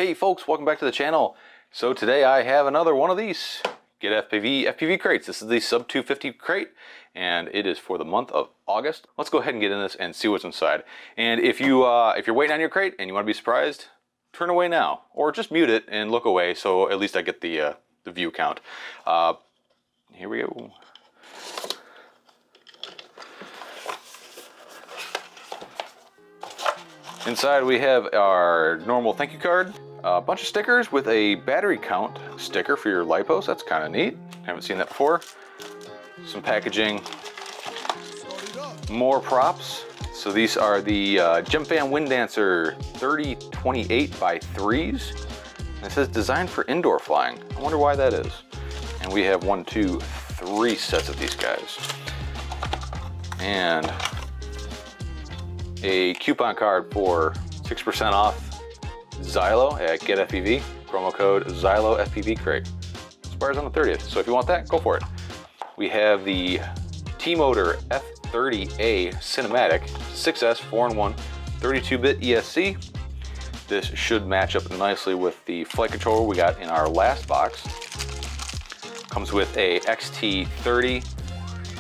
Hey folks, welcome back to the channel. So today I have another one of these GetFPV FPV crates. This is the sub 250 crate and it is for the month of August. Let's go ahead and get in this and see what's inside. And if you're waiting on your crate and you want to be surprised, turn away now or just mute it and look away so at least I get the view count. Here we go. Inside we have our normal thank you card, a bunch of stickers with a battery count sticker for your LiPos. That's kind of neat. Haven't seen that before. Some packaging, more props. So these are the Gemfan Wind Dancer 3028 by 3s. And it says designed for indoor flying. I wonder why that is. And we have 1, 2, 3 sets of these guys. And a coupon card for 6% off Xylo at GetFPV. Promo code Xylo FPV Crate. Expires on the 30th, so if you want that, go for it. We have the T-Motor F30A Cinematic 6S 4-in-1 32-bit ESC. This should match up nicely with the flight controller we got in our last box. Comes with a XT30,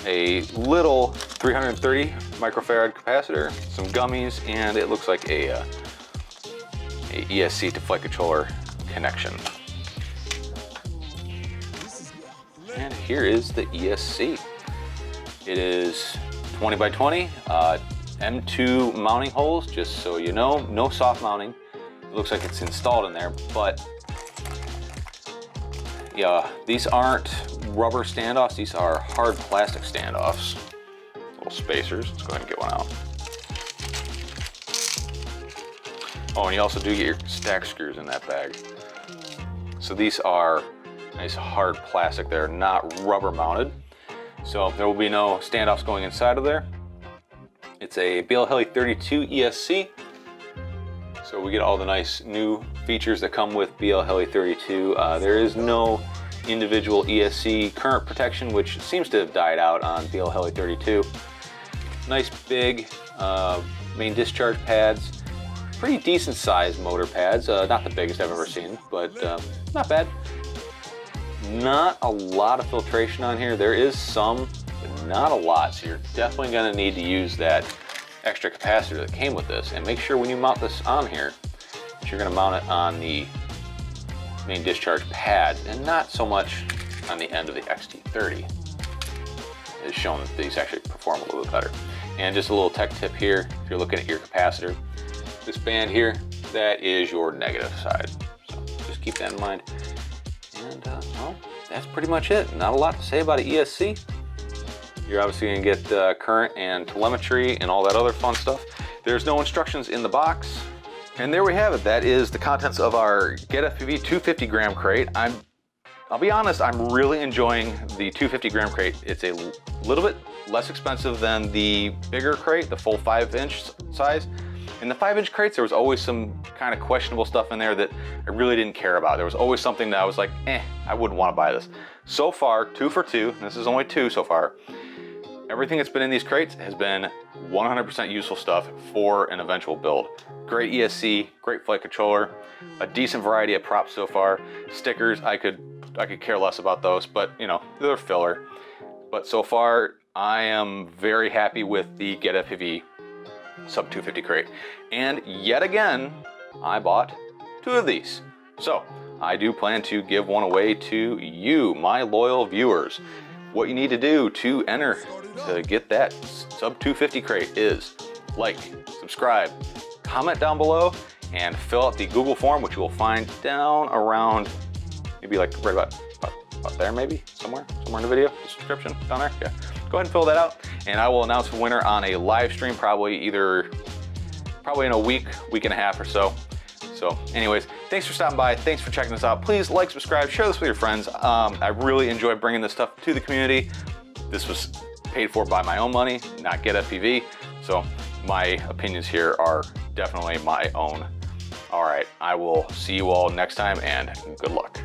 a little 330 microfarad capacitor, some gummies, and it looks like a ESC to flight controller connection. And here is the ESC. It is 20 by 20, M2 mounting holes, just so you know, no soft mounting. It looks like it's installed in there, but yeah, these aren't rubber standoffs, these are hard plastic standoffs. Little spacers, let's go ahead and get one out. Oh, and you also do get your stack screws in that bag. So these are nice hard plastic, they're not rubber mounted. So there will be no standoffs going inside of there. It's a BL32 ESC. So we get all the nice new features that come with BL32. There is no individual ESC current protection, which seems to have died out on BL32. Nice big main discharge pads. Pretty decent sized motor pads. Not the biggest I've ever seen, but not bad. Not a lot of filtration on here. There is some, but not a lot. So you're definitely gonna need to use that extra capacitor that came with this, and make sure when you mount this on here that you're going to mount it on the main discharge pad and not so much on the end of the XT30. It's shown that these actually perform a little bit better. And just a little tech tip here, if you're looking at your capacitor, this band here, that is your negative side, so just keep that in mind. And well, that's pretty much it. Not a lot to say about an ESC. You're obviously going to get current and telemetry and all that other fun stuff. There's no instructions in the box. And there we have it. That is the contents of our GetFPV 250 gram crate. I'll be honest, I'm really enjoying the 250 gram crate. It's a little bit less expensive than the bigger crate, the full 5-inch size. In the 5-inch crates, there was always some kind of questionable stuff in there that I really didn't care about. There was always something that I was like, I wouldn't want to buy this. So far, 2 for 2, this is only 2 so far. Everything that's been in these crates has been 100% useful stuff for an eventual build. Great ESC, great flight controller, a decent variety of props so far. Stickers, I could care less about those, but you know, they're filler. But so far, I am very happy with the GetFPV sub 250 crate. And yet again, I bought 2 of these. So I do plan to give one away to you, my loyal viewers. What you need to do to enter to get that sub 250 crate is like, subscribe, comment down below, and fill out the Google form, which you will find down around, maybe like right about there, maybe somewhere in the video description down there. Yeah, go ahead and fill that out, and I will announce the winner on a live stream, probably in a week and a half or so. So anyways, thanks for stopping by. Thanks for checking this out. Please like, subscribe, share this with your friends. I really enjoy bringing this stuff to the community. This was paid for by my own money, not GetFPV. So my opinions here are definitely my own. All right, I will see you all next time, and good luck.